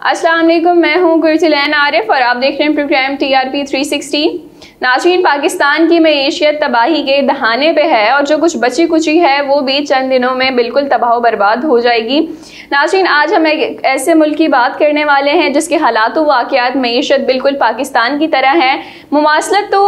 अस्सलाम वालेकुम, मैं हूँ गुरसुलैन आरिफ और आप देख रहे हैं प्रोग्राम TRP 360। नाज़रीन, पाकिस्तान की मईशत तबाही के दहाने पे है और जो कुछ बची कुची है वो भी चंद दिनों में बिल्कुल तबाह बर्बाद हो जाएगी। नाज़रीन, आज हम एक ऐसे मुल्क की बात करने वाले हैं जिसके हालात व वाक़यात मईशत बिल्कुल पाकिस्तान की तरह है। मुमासलत तो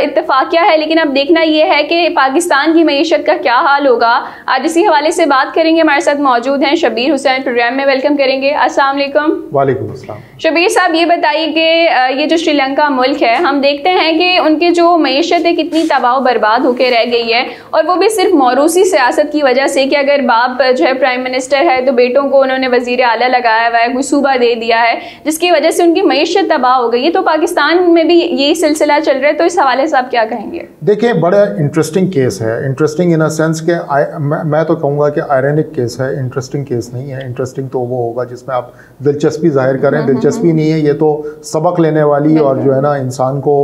इत्तफाकिया है, लेकिन अब देखना ये है कि पाकिस्तान की मईशत का क्या हाल होगा। आज इसी हवाले से बात करेंगे। हमारे साथ मौजूद हैं शबीर हुसैन, प्रोग्राम में वेलकम करेंगे। अस्सलाम वालेकुम। वालेकुम अस्सलाम। शबीर साहब, ये बताइए कि ये जो श्रीलंका मुल्क है, हम देखते हैं कि उनकी जो मईशत है कितनी तबाह बर्बाद होकर रह गई है, और वो भी सिर्फ मौरूसी सियासत की वजह से कि अगर बाप जो है प्राइम मिनिस्टर है तो बेटों को उन्होंने वजीर आला लगाया हुआ है, कोई सूबा दे दिया है, जिसकी वजह से उनकी मईशत तबाह हो गई है। तो पाकिस्तान में भी यही सिलसिला चल रहा है, तो इस हवाले से आप क्या कहेंगे? देखिए, बड़ा इंटरेस्टिंग केस है। इंटरेस्टिंग इन अ सेंस के मैं तो कहूँगा कि आयरनिक केस है, इंटरेस्टिंग केस नहीं है। इंटरेस्टिंग तो वो होगा जिसमें आप दिलचस्पी जाहिर करें। दिलचस्पी नहीं है, ये तो सबक लेने वाली और जो है ना इंसान को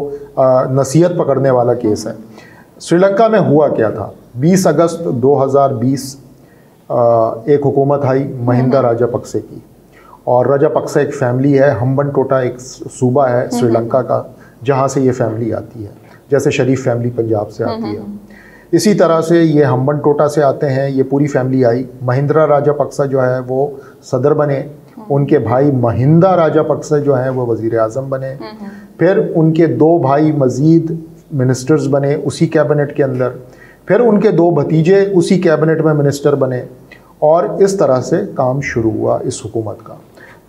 नसीहत पकड़ने वाला केस है। श्रीलंका में हुआ क्या था? 20 अगस्त 2020 एक हुकूमत आई महिंदा राजापक्से की, और राजापक्से एक फैमिली है। हम्बनटोटा एक सूबा है श्रीलंका का, जहाँ से ये फैमिली आती है, जैसे शरीफ फैमिली पंजाब से आती है, इसी तरह से ये हम्बनटोटा से आते हैं। ये पूरी फैमिली आई। महिंद्रा राजापक्सा जो है वो सदर बने, उनके भाई महिंदा राजापक्से जो हैं वो वज़ीर आज़म बने, फिर उनके 2 भाई मज़ीद मिनिस्टर्स बने उसी कैबिनेट के अंदर, फिर उनके 2 भतीजे उसी कैबिनेट में मिनिस्टर बने, और इस तरह से काम शुरू हुआ इस हुकूमत का।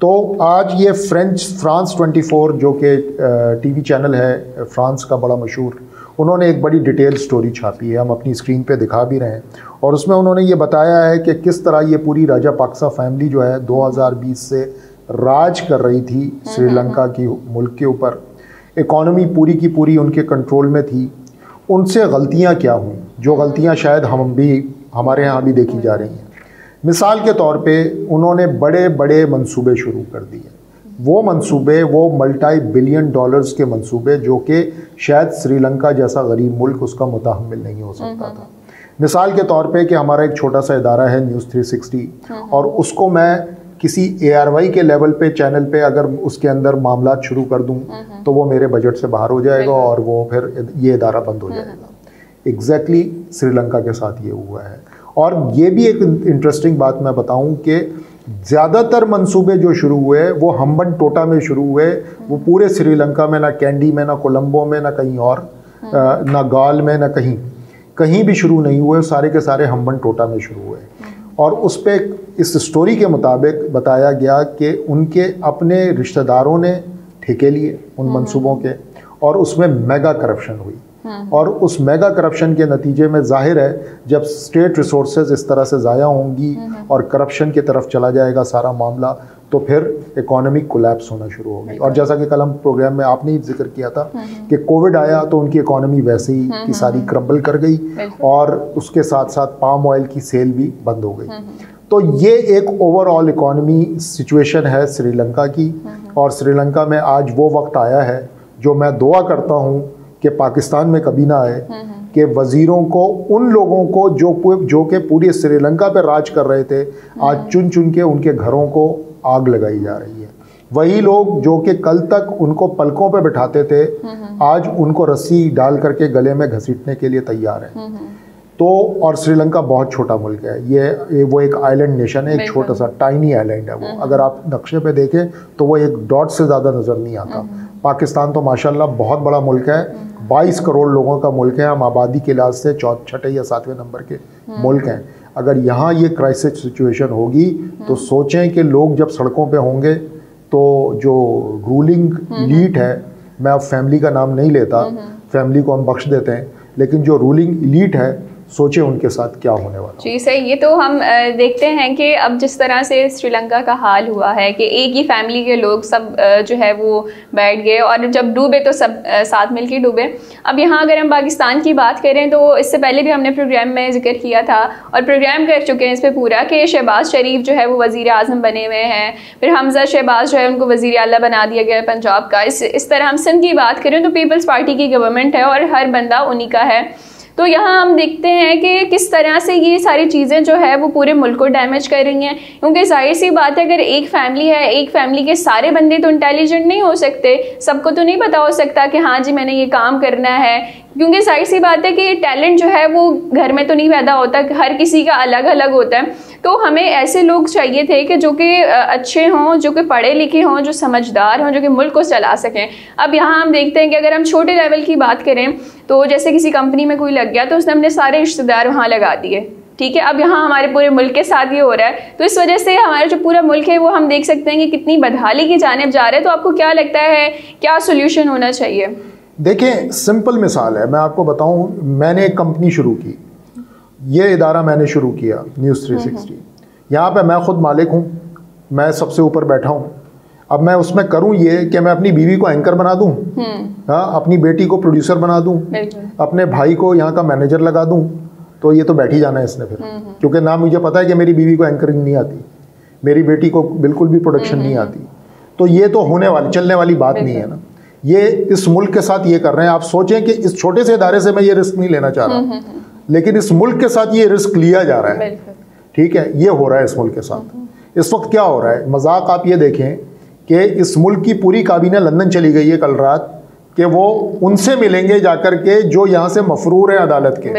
तो आज ये फ्रांस 24 जो कि टीवी चैनल है फ्रांस का बड़ा मशहूर, उन्होंने एक बड़ी डिटेल स्टोरी छापी है, हम अपनी स्क्रीन पे दिखा भी रहे हैं, और उसमें उन्होंने ये बताया है कि किस तरह ये पूरी राजापक्सा फैमिली जो है 2020 से राज कर रही थी श्रीलंका की मुल्क के ऊपर। इकॉनमी पूरी की पूरी उनके कंट्रोल में थी। उनसे गलतियां क्या हुई, जो गलतियां शायद हमारे यहाँ भी देखी जा रही हैं। मिसाल के तौर पे उन्होंने बड़े बड़े मंसूबे शुरू कर दिए। वो मंसूबे, वो $multi-billion के मंसूबे, जो कि शायद श्रीलंका जैसा गरीब मुल्क उसका मुतहम्मिल नहीं हो सकता था। मिसाल के तौर पे कि हमारा एक छोटा सा इदारा है न्यूज़ 360, और उसको मैं किसी ARY के लेवल पे चैनल पे अगर उसके अंदर मामलात शुरू कर दूं तो वो मेरे बजट से बाहर हो जाएगा और वो फिर ये इदारा बंद हो जाएगा। एग्जैक्टली श्रीलंका के साथ ये हुआ है। और ये भी एक इंटरेस्टिंग बात मैं बताऊं कि ज़्यादातर मंसूबे जो शुरू हुए वो हम्बनटोटा में शुरू हुए। वो पूरे श्रीलंका में, ना कैंडी में, ना कोलंबो में, ना कहीं और, ना गाल में, ना कहीं भी शुरू नहीं हुए। सारे के सारे हम्बनटोटा में शुरू हुए। और उस पर इस स्टोरी के मुताबिक बताया गया कि उनके अपने रिश्तेदारों ने ठेके लिए उन मंसूबों के, और उसमें मेगा करप्शन हुई। और उस मेगा करप्शन के नतीजे में जाहिर है जब स्टेट रिसोर्सेज इस तरह से ज़ाया होंगी और करप्शन की तरफ चला जाएगा सारा मामला, तो फिर इकोनॉमिक कोलैप्स होना शुरू होगी। और जैसा कि कल हम प्रोग्राम में आपने ही जिक्र किया था कि कोविड आया तो उनकी इकोनॉमी वैसे ही की सारी क्रम्बल कर गई, और उसके साथ साथ पाम ऑयल की सेल भी बंद हो गई। तो ये एक ओवरऑल इकोनॉमी सिचुएशन है श्रीलंका की। और श्रीलंका में आज वो वक्त आया है जो मैं दुआ करता हूँ कि पाकिस्तान में कभी ना आए, कि वज़ीरों को, उन लोगों को जो कि पूरे श्रीलंका पे राज कर रहे थे, आज चुन चुन के उनके घरों को आग लगाई जा रही है। वही लोग जो कि कल तक उनको पलकों पे बिठाते थे, आज उनको रस्सी डाल करके गले में घसीटने के लिए तैयार हैं। तो और श्रीलंका बहुत छोटा मुल्क है, ये वो एक आइलैंड नेशन है, एक छोटा सा टाइनी आइलैंड है वो। अगर आप नक्शे पे देखें तो वो एक डॉट से ज़्यादा नज़र नहीं आता। पाकिस्तान तो माशाल्लाह बहुत बड़ा मुल्क है, 22 करोड़ लोगों का मुल्क है। हम आबादी के लिहाज से 6 या 7वें नंबर के मुल्क हैं। अगर यहाँ ये क्राइसिस सिचुएशन होगी तो सोचें कि लोग जब सड़कों पे होंगे तो जो रूलिंग इलीट है, मैं अब फैमिली का नाम नहीं लेता, फैमिली को हम बख्श देते हैं, लेकिन जो रूलिंग इलीट है, सोचे उनके साथ क्या होने वाला। जी सही। ये तो हम देखते हैं कि अब जिस तरह से श्रीलंका का हाल हुआ है कि एक ही फैमिली के लोग सब जो है वो बैठ गए, और जब डूबे तो सब साथ मिलकर डूबे। अब यहाँ अगर हम पाकिस्तान की बात करें तो इससे पहले भी हमने प्रोग्राम में जिक्र किया था और प्रोग्राम कर चुके हैं इस पर पूरा, कि शहबाज शरीफ जो है वो वज़ीर आज़म बने हुए हैं, फिर हमजा शहबाज जो है उनको वज़ीर आला बना दिया गया पंजाब का। इस तरह हम सिंध की बात करें तो पीपल्स पार्टी की गवर्नमेंट है और हर बंदा उन्हीं का है। तो यहाँ हम देखते हैं कि किस तरह से ये सारी चीज़ें जो है वो पूरे मुल्क को डैमेज कर रही हैं, क्योंकि जाहिर सी बात है अगर एक फैमिली है, एक फैमिली के सारे बंदे तो इंटेलिजेंट नहीं हो सकते, सबको तो नहीं पता हो सकता कि हाँ जी मैंने ये काम करना है, क्योंकि जाहिर सी बात है कि टैलेंट जो है वो घर में तो नहीं पैदा होता, हर किसी का अलग अलग होता है। तो हमें ऐसे लोग चाहिए थे कि जो कि अच्छे हों, जो कि पढ़े लिखे हों, जो समझदार हों, जो कि मुल्क को चला सकें। अब यहाँ हम देखते हैं कि अगर हम छोटे लेवल की बात करें तो जैसे किसी कंपनी में कोई लग गया तो उसने अपने सारे रिश्तेदार वहाँ लगा दिए, ठीक है। अब यहाँ हमारे पूरे मुल्क के साथ ये हो रहा है, तो इस वजह से हमारा जो पूरा मुल्क है वो हम देख सकते हैं कि कितनी बदहाली की जानिब जा रहा है। तो आपको क्या लगता है क्या सोल्यूशन होना चाहिए? देखें, सिंपल मिसाल है, मैं आपको बताऊं, मैंने एक कंपनी शुरू की, ये इदारा मैंने शुरू किया न्यूज़ 360, यहाँ पे मैं ख़ुद मालिक हूँ, मैं सबसे ऊपर बैठा हूँ। अब मैं उसमें करूँ ये कि मैं अपनी बीवी को एंकर बना दूँ, हाँ, अपनी बेटी को प्रोड्यूसर बना दूँ, अपने भाई को यहाँ का मैनेजर लगा दूँ, तो ये तो बैठ ही जाना है इसने फिर, क्योंकि ना मुझे पता है कि मेरी बीवी को एंकरिंग नहीं आती, मेरी बेटी को बिल्कुल भी प्रोडक्शन नहीं आती, तो ये तो होने वाली चलने वाली बात नहीं है ना। ये इस मुल्क के साथ ये कर रहे हैं। आप सोचें कि इस छोटे से इदारे से मैं ये रिस्क नहीं लेना चाह रहा, लेकिन इस मुल्क के साथ ये रिस्क लिया जा रहा है, ठीक है, ये हो रहा है इस मुल्क के साथ। इस वक्त क्या हो रहा है, मजाक आप ये देखें कि इस मुल्क की पूरी काबीना लंदन चली गई है कल रात, कि वो उनसे मिलेंगे जाकर के जो यहाँ से मफरूर है अदालत के,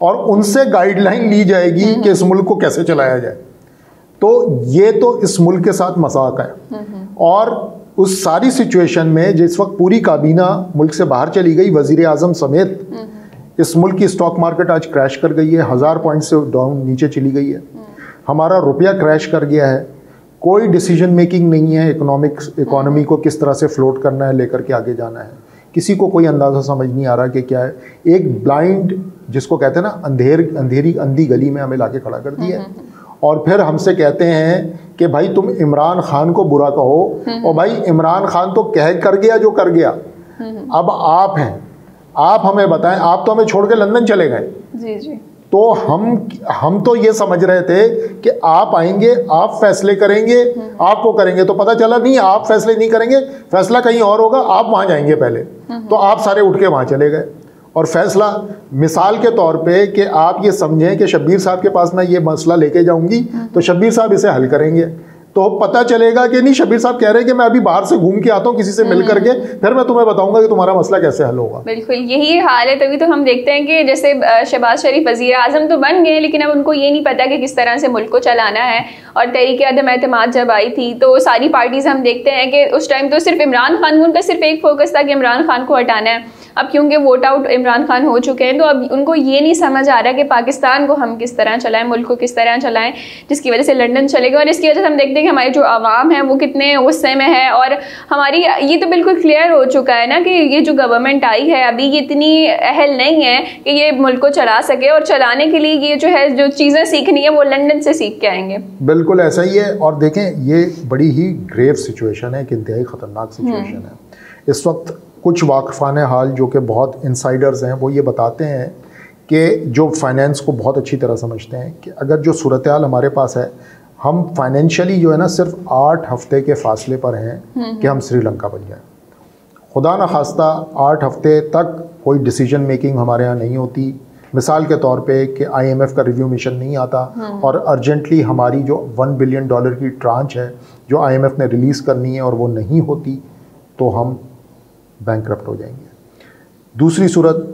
और उनसे गाइडलाइन ली जाएगी कि इस मुल्क को कैसे चलाया जाए। तो ये तो इस मुल्क के साथ मजाक है। और उस सारी सिचुएशन में जिस वक्त पूरी काबीना मुल्क से बाहर चली गई, वजीर आज़म समेत, इस मुल्क की स्टॉक मार्केट आज क्रैश कर गई है, 1000 पॉइंट से डाउन नीचे चली गई है, हमारा रुपया क्रैश कर गया है, कोई डिसीजन मेकिंग नहीं है, इकोनॉमी को किस तरह से फ्लोट करना है, लेकर के आगे जाना है, किसी को कोई अंदाज़ा समझ नहीं आ रहा कि क्या है। एक ब्लाइंड, जिसको कहते हैं ना, अंधेरी अंधी गली में हमें लाके खड़ा कर दिया है, और फिर हमसे कहते हैं कि भाई तुम इमरान खान को बुरा कहो, और भाई इमरान खान तो कर गया जो कर गया, अब आप हैं, आप हमें बताएं, आप तो हमें छोड़ के लंदन चले गए। जी जी। तो हम तो ये समझ रहे थे कि आप आएंगे, आप फैसले करेंगे, आपको करेंगे, तो पता चला नहीं, आप फैसले नहीं करेंगे, फैसला कहीं और होगा, आप वहां जाएंगे पहले, तो आप सारे उठ के वहां चले गए। और फैसला मिसाल के तौर पे कि आप ये समझें कि शब्बीर साहब के पास मैं ये मसला लेके जाऊंगी तो शब्बीर साहब इसे हल करेंगे, तो पता चलेगा कि नहीं, शब्बीर साहब कह रहे हैं कि मैं अभी बाहर से घूम के आता हूँ किसी से मिल करके, फिर मैं तुम्हें बताऊंगा कि तुम्हारा मसला कैसे हल होगा। बिल्कुल यही हाल है। तभी तो हम देखते हैं कि जैसे शहबाज शरीफ वज़ीर आज़म तो बन गए, लेकिन अब उनको ये नहीं पता कि किस तरह से मुल्क को चलाना है। और तहरीक अदम एतमाद जब आई थी तो सारी पार्टीज़ हम देखते हैं कि उस टाइम तो सिर्फ इमरान खान, उनका सिर्फ एक फोकस था कि इमरान खान को हटाना है। अब क्योंकि वोट आउट इमरान खान हो चुके हैं, तो अब उनको ये नहीं समझ आ रहा कि पाकिस्तान को हम किस तरह चलाएं, मुल्क को किस तरह चलाएं, जिसकी वजह से लंदन चले गए। और इसकी वजह से हम देखते हैं कि हमारी जो आवाम है वो कितने गुस्से में है। और हमारी ये तो बिल्कुल क्लियर हो चुका है ना कि ये जो गवर्नमेंट आई है अभी, ये इतनी अहल नहीं है कि ये मुल्क को चला सके, और चलाने के लिए ये जो है जो चीज़ें सीखनी है वो लंदन से सीख के आएंगे। बिल्कुल ऐसा ही है। और देखें, ये बड़ी ही ग्रेव सिचुएशन है, एक इंतहाई ख़तरनाक सिचुएशन है। इस वक्त कुछ वाकफ़ान हाल जो कि बहुत इंसाइडर्स हैं वो ये बताते हैं कि जो फाइनेंस को बहुत अच्छी तरह समझते हैं कि अगर जो सूरत हाल हमारे पास है, हम फाइनेंशियली जो है ना सिर्फ 8 हफ्ते के फासले पर हैं कि हम श्रीलंका बन जाएं। खुदा न खास्ता 8 हफ्ते तक कोई डिसीजन मेकिंग हमारे यहाँ नहीं होती। मिसाल के तौर पे कि IMF का रिव्यू मिशन नहीं आता और अर्जेंटली हमारी जो $1 बिलियन की ट्रांच है जो IMF ने रिलीज़ करनी है और वो नहीं होती, तो हम बैंकरप्ट हो जाएंगे। दूसरी सूरत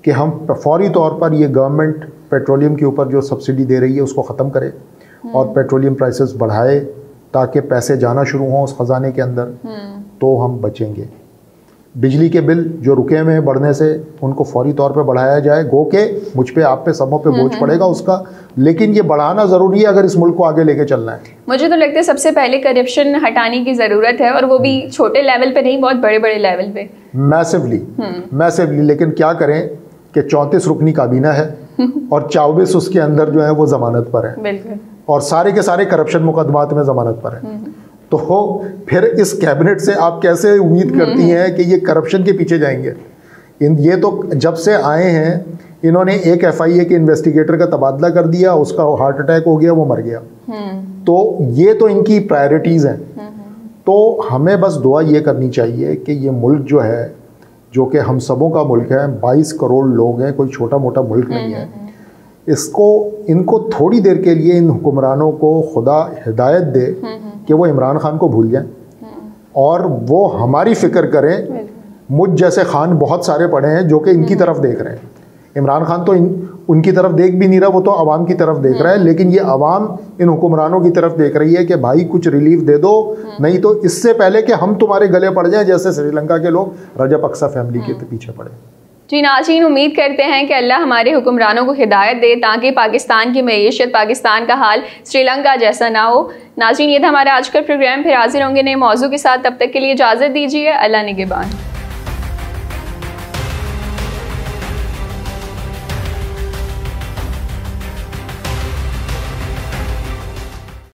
कि हम फौरी तौर पर ये गवर्नमेंट पेट्रोलियम के ऊपर जो सब्सिडी दे रही है उसको ख़त्म करे और पेट्रोलियम प्राइसेस बढ़ाए ताकि पैसे जाना शुरू हों उस ख़जाने के अंदर, तो हम बचेंगे। बिजली के बिल जो रुके हुए हैं बढ़ने से, उनको फौरी तौर पे बढ़ाया जाए। गो के मुझ पे, आप पे, सबों पे बोझ पड़ेगा उसका, लेकिन ये बढ़ाना ज़रूरी है अगर इस मुल्क को आगे लेके चलना है। मुझे तो लगता है सबसे पहले करप्शन हटाने की ज़रूरत है, और वो भी छोटे लेवल पे नहीं, बहुत बड़े बड़े लेवल पे, मैसिवली। लेकिन क्या करें कि 34 रुकनी काबीना है और 24 उसके अंदर जो है वो जमानत पर है। बिल्कुल। और सारे के सारे करप्शन मुकदमात में जमानत पर है। तो फिर इस कैबिनेट से आप कैसे उम्मीद करती हैं कि ये करप्शन के पीछे जाएंगे? ये तो जब से आए हैं इन्होंने एक FIA के इन्वेस्टिगेटर का तबादला कर दिया, उसका हार्ट अटैक हो गया, वो मर गया। तो ये तो इनकी प्रायोरिटीज़ हैं। तो हमें बस दुआ ये करनी चाहिए कि ये मुल्क जो है जो कि हम सबों का मुल्क है, 22 करोड़ लोग हैं, कोई छोटा मोटा मुल्क नहीं है, इनको थोड़ी देर के लिए इन हुक्मरानों को खुदा हिदायत दे कि वो इमरान खान को भूल जाएं और वो हमारी फ़िक्र करें। मुझ जैसे खान बहुत सारे पड़े हैं जो कि इनकी तरफ देख रहे हैं। इमरान खान तो उनकी तरफ देख भी नहीं रहा, वो तो आवाम की तरफ देख रहा है, लेकिन ये आवाम इन हुक्मरानों की तरफ देख रही है कि भाई कुछ रिलीफ दे दो, नहीं तो इससे पहले कि हम तुम्हारे गले पड़ जाएं जैसे श्रीलंका के लोग रजपक्सा फैमिली के पीछे पड़े। जी नाज़रीन, उम्मीद करते हैं कि अल्लाह हमारे हुक्मरानों को हिदायत दे ताकि पाकिस्तान की मईशत, पाकिस्तान का हाल श्रीलंका जैसा ना हो। नाज़रीन, ये था हमारा आज का प्रोग्राम। फिर हाजिर होंगे नए मौजू के साथ, तब तक के लिए इजाज़त दीजिए। अल्लाह निगहबान।